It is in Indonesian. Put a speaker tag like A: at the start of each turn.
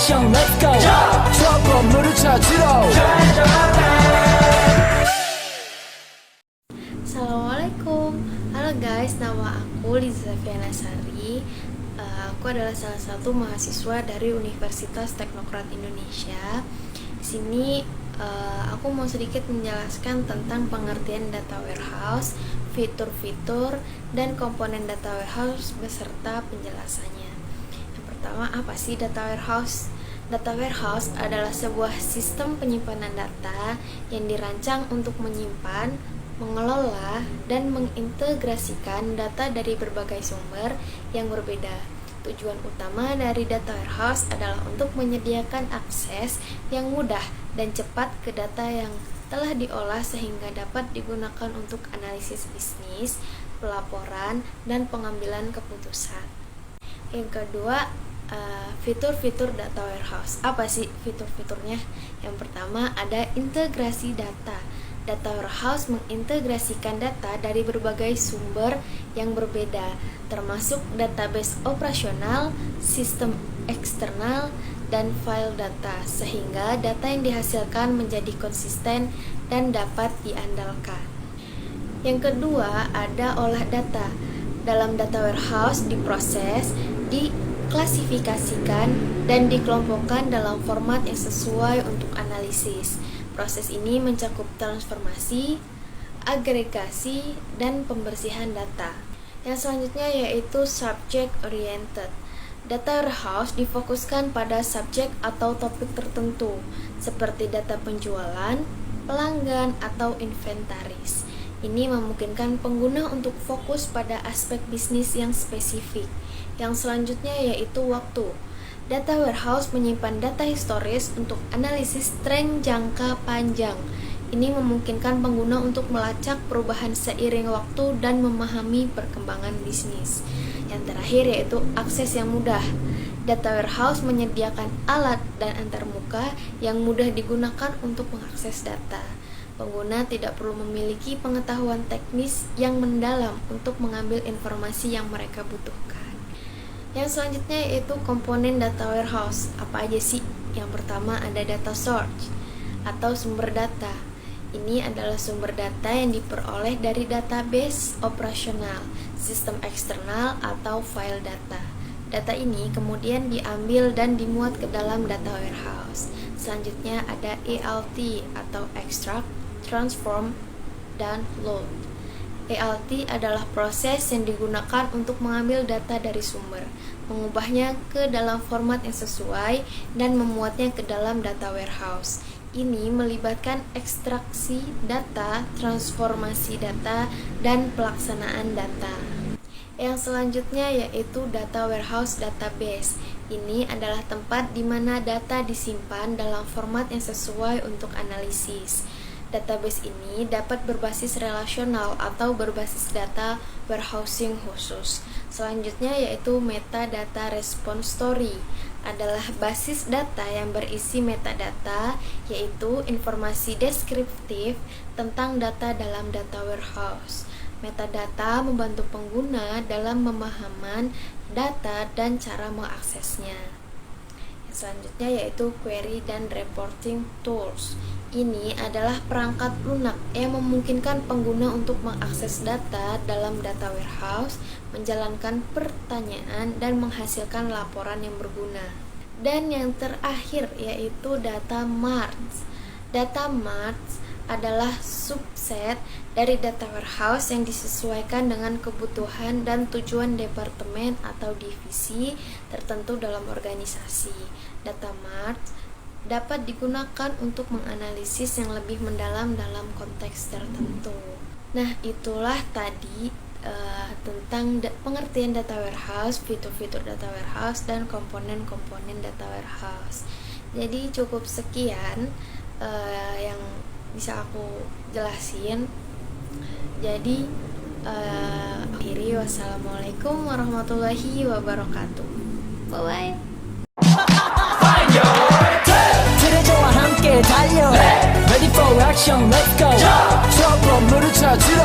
A: action, let's go. 추억 건물을 찾으러.
B: Assalamualaikum. Halo guys, nama aku Liza Fiana Sari. Aku adalah salah satu mahasiswa dari Universitas Teknokrat Indonesia. Di sini aku mau sedikit menjelaskan tentang pengertian data warehouse, fitur-fitur dan komponen data warehouse beserta penjelasannya. Yang pertama, apa sih data warehouse? Data warehouse adalah sebuah sistem penyimpanan data yang dirancang untuk menyimpan, mengelola, dan mengintegrasikan data dari berbagai sumber yang berbeda. Tujuan utama dari data warehouse adalah untuk menyediakan akses yang mudah dan cepat ke data yang telah diolah sehingga dapat digunakan untuk analisis bisnis, pelaporan, dan pengambilan keputusan. Yang kedua, fitur-fitur data warehouse. Apa sih fitur-fiturnya? Yang pertama ada integrasi data. Data warehouse mengintegrasikan data dari berbagai sumber yang berbeda, termasuk database operasional, sistem eksternal, dan file data, sehingga data yang dihasilkan menjadi konsisten dan dapat diandalkan. Yang kedua, ada olah data. Dalam data warehouse diproses, diklasifikasikan, dan dikelompokkan dalam format yang sesuai untuk analisis. Proses ini mencakup transformasi, agregasi, dan pembersihan data. Yang selanjutnya yaitu subject oriented. Data warehouse difokuskan pada subjek atau topik tertentu, seperti data penjualan, pelanggan, atau inventaris. Ini memungkinkan pengguna untuk fokus pada aspek bisnis yang spesifik. Yang selanjutnya yaitu waktu. Data warehouse menyimpan data historis untuk analisis tren jangka panjang. Ini memungkinkan pengguna untuk melacak perubahan seiring waktu dan memahami perkembangan bisnis. Yang terakhir yaitu akses yang mudah. Data warehouse menyediakan alat dan antarmuka yang mudah digunakan untuk mengakses data. Pengguna tidak perlu memiliki pengetahuan teknis yang mendalam untuk mengambil informasi yang mereka butuhkan. Yang selanjutnya yaitu komponen data warehouse. Apa aja sih? Yang pertama ada data source atau sumber data. Ini adalah sumber data yang diperoleh dari database operasional, sistem eksternal, atau file data. Data ini kemudian diambil dan dimuat ke dalam data warehouse. Selanjutnya ada ELT atau extract, transform, dan load. ELT adalah proses yang digunakan untuk mengambil data dari sumber, mengubahnya ke dalam format yang sesuai, dan memuatnya ke dalam data warehouse. Ini melibatkan ekstraksi data, transformasi data, dan pelaksanaan data. Yang selanjutnya yaitu data warehouse database. Ini adalah tempat di mana data disimpan dalam format yang sesuai untuk analisis. Database ini dapat berbasis relasional atau berbasis data warehousing khusus. Selanjutnya yaitu metadata repository adalah basis data yang berisi metadata, yaitu informasi deskriptif tentang data dalam data warehouse. Metadata membantu pengguna dalam pemahaman data dan cara mengaksesnya. Selanjutnya yaitu query dan reporting tools. Ini adalah perangkat lunak yang memungkinkan pengguna untuk mengakses data dalam data warehouse, menjalankan pertanyaan, dan menghasilkan laporan yang berguna. Dan yang terakhir yaitu data marts. Data marts adalah subset dari data warehouse yang disesuaikan dengan kebutuhan dan tujuan departemen atau divisi tertentu dalam organisasi. Data marts dapat digunakan untuk menganalisis yang lebih mendalam dalam konteks tertentu. Nah, itulah tadi tentang pengertian data warehouse, fitur-fitur data warehouse, dan komponen-komponen data warehouse. Jadi cukup sekian yang bisa aku jelasin. Jadi akhiri, wassalamualaikum warahmatullahi wabarakatuh. Bye bye.
A: 트레저와 함께 달려. Ready for action, let's go. 추억 건물을 찾으러.